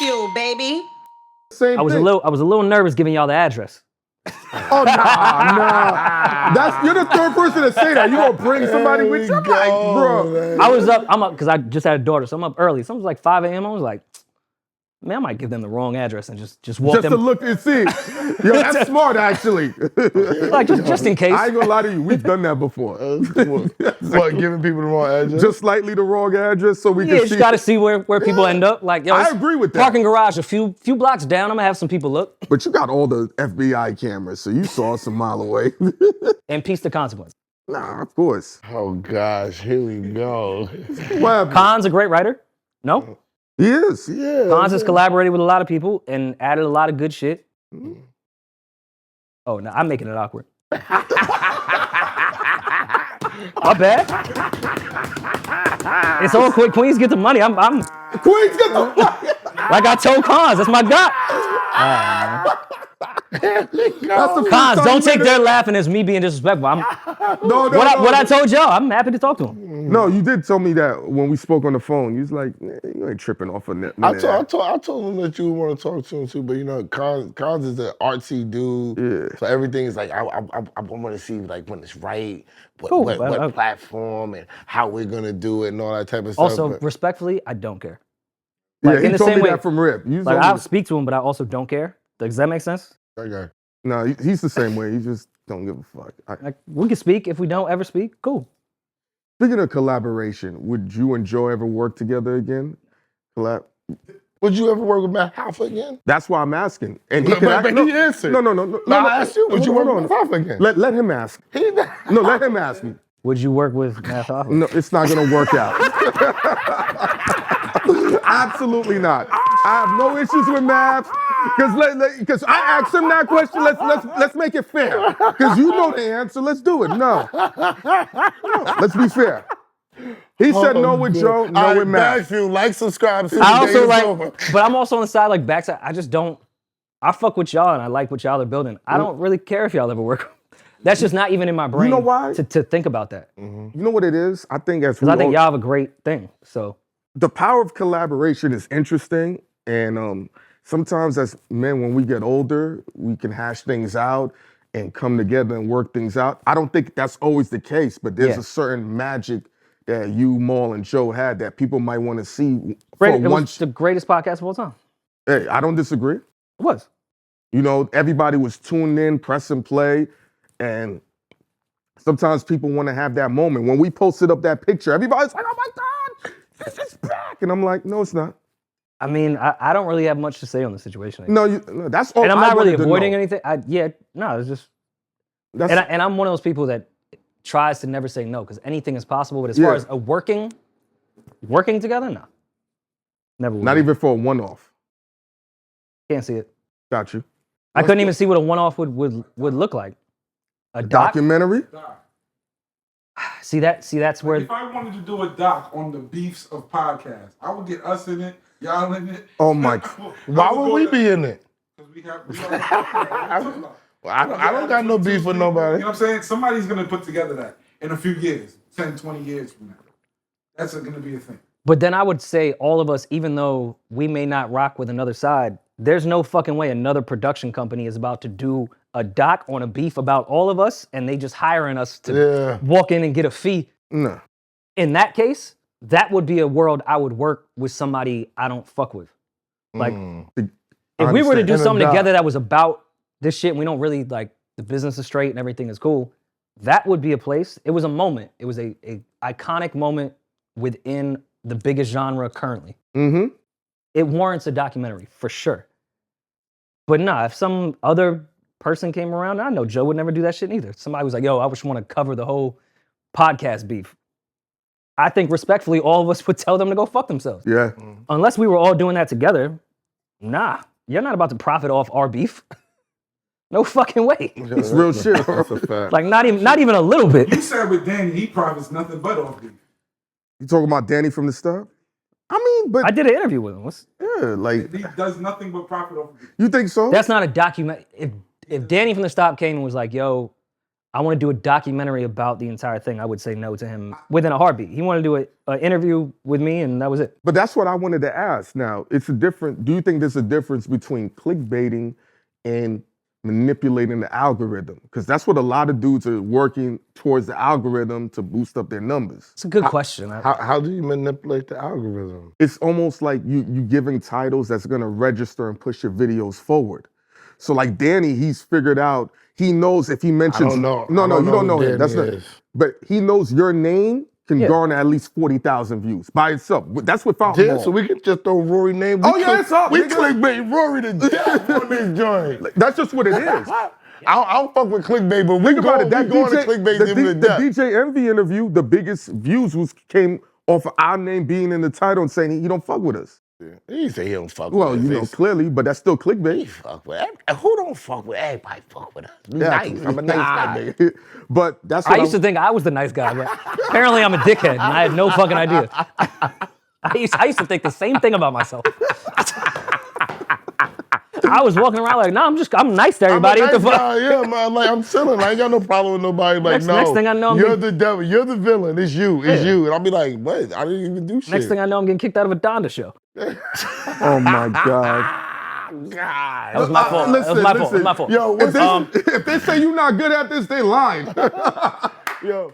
Bagfuel, baby. Same I was thing. a little nervous giving y'all the address. Oh, nah. You're the third person to say that. You gonna bring somebody with you? Like, bro. I'm up because I just had a daughter, so I'm up early. Something was like 5 a.m. I was like, man, I might give them the wrong address and just walk Just them. to look and see. Yo, that's smart, actually. Like, just in case. I ain't gonna lie to you. We've done that before. What, giving people the wrong address? Just slightly the wrong address so we Yeah, can you see. got to see where people end up. Like, yo, I agree with that. Parking garage a few blocks down. I'm gonna have some people look But you got all the FBI cameras, so you saw us a mile away. and piece the consequence. Nah, of course. Oh, gosh, here we go. Well, Khan's a great writer. No? he is. Yeah. Khan's has collaborated with a lot of people and added a lot of good shit. Oh, no, I'm making it awkward. My bad. It's all quick. Queens get the money. I'm Queens get the like I told Khans, that's my guy. That's the Khans, first time don't you take made their it. laughing as me being disrespectful. What I told y'all, I'm happy to talk to him. No, you did tell me that when we spoke on the phone. You was like, you ain't tripping off of that. I told him that you want to talk to him too, but you know, Cons is an artsy dude. Yeah. So everything is like I want to see like when it's right, Cool, what platform and how we're gonna do it and all that type of Also, stuff. respectfly, I don't care. Yeah, Like, he in the told same me way- that from Rip. Like, I'll speak to him, but I also don't care. Does that make sense? Okay. No, he's the same way. He just don't give a fuck. Like, we can speak. If we don't ever speak, cool. Speaking of collaboration, would you and Joe ever work together again? Collab? Would you ever work with Matt Hoffa again? That's why I'm asking. And he But can he answered. No. I asked you, would you work with Hold on. Hoffa again? Let him ask. No, let him ask me. Would you work with Matt Hoffa? No, it's not gonna work out. Absolutely not. I have no issues with Mavs. Because I asked him that question. Let's make it fair. Because you know the answer. Let's do it. No, let's be fair. He said no with Joe, no with Mavs. Bagfuel, like, subscribe. I also like, but I'm also on the side like backside. I just don't. I fuck with y'all and I like what y'all are building. I don't really care if y'all ever work. That's just not even in my brain. You know why? To think about that. You know what it is? I think Because I think y'all have a great thing. So the power of collaboration is interesting, and sometimes as men, when we get older, we can hash things out and come together and work things out. I don't think that's always the case, but there's a certain magic that you, Maul, and Joe had that people might want to see. it was the greatest podcast of all time. Hey, I don't disagree. It was. You know, everybody was tuned in, press and play, and sometimes people want to have that moment. When we posted up that picture, everybody's like, oh my God, this is back. And I'm like, no, it's not. I mean, I don't really have much to say on the situation. No, that's all. And I'm I not really wanted to avoiding know. anything. It's just. That's, And I'm one of those people that tries to never say no because anything is possible. But as far as a working together, no. Never would. not even for a one-off. Can't see it. Got you. I couldn't even see what a one-off would look like. A doc? Documentary? See that's where. If I wanted to do a doc on the beefs of podcasts, I would get us in it, y'all in it. Oh my. Why would we be in it? Because we have. I don't got no beef with You know nobody. what I'm saying? Somebody's going to put together that in a few years, 10, 20 years from now. That's going to be a thing. But then I would say all of us, even though we may not rock with another side, there's no fucking way another production company is about to do a doc on a beef about all of us and they just hiring us to walk in and get a fee. No. In that case, that would be a world I would work with somebody I don't fuck with. Like, if we were to do something together that was about this shit and we don't really, like, the business is straight and everything is cool, that would be a place. It was a moment. It was a iconic moment within the biggest genre currently. Mm-hmm. It warrants a documentary, for sure. But nah, if some other person came around, I know Joe would never do that shit either. Somebody was like, yo, I just want to cover the whole podcast beef. I think respectfully, all of us would tell them to go fuck themselves. Yeah. Unless we were all doing that together, nah, you're not about to profit off our beef. No fucking way. It's real shit. That's a fact. Like not even a little bit. You said with Danny, he profits nothing but off beef. You talking about Danny from the start? I mean, but I did an interview with him. yeah, like He does nothing but profit off beef. you think so? That's not a document. If Danny from the Stop came and was like, yo, I want to do a documentary about the entire thing, I would say no to him within a heartbeat. He wanted to do an interview with me, and that was it. But that's what I wanted to ask. Now, do you think there's a difference between clickbaiting and manipulating the algorithm? Because that's what a lot of dudes are working towards, the algorithm to boost up their numbers. It's a good question. How do you manipulate the algorithm? It's almost like you giving titles that's gonna register and push your videos forward. So like Danny, he's figured out, he knows if he mentions— I don't know. No, you don't know him. That's not. is. But he knows your name can garner at least 40,000 views by itself. That's without Yeah, more. so we can just throw Rory name. It's up. We nigga. clickbait Rory to death on this joint. That's just what it is. I don't fuck with clickbait, but we Think about go it. That to clickbait them to the death. DJ Envy interview, the biggest views came off of our name being in the title and saying he don't fuck with us. He say he don't fuck Well, with us. you know, clearly, but that's still clickbait. Fuck with who don't fuck with everybody fuck with us. Be nice. I'm a nice guy, nigga. But that's what I used to think I was the nice guy, but apparently I'm a dickhead, and I had no fucking idea. I used to think the same thing about myself. I was walking around like, no, I'm nice to everybody. I'm a What the nice fuck? guy, yeah, man. Like I'm chilling. I ain't got no problem with nobody. Like Next thing I know, I'm you're getting- the devil. You're the villain. It's you. It's you. And I'll be like, what? I didn't even do shit. Next thing I know, I'm getting kicked out of a Donda show. Oh my God. God. That was my fault. Listen, That was my fault. listen. It was my fault. Yo, if they say you're not good at this, they lying. Yo.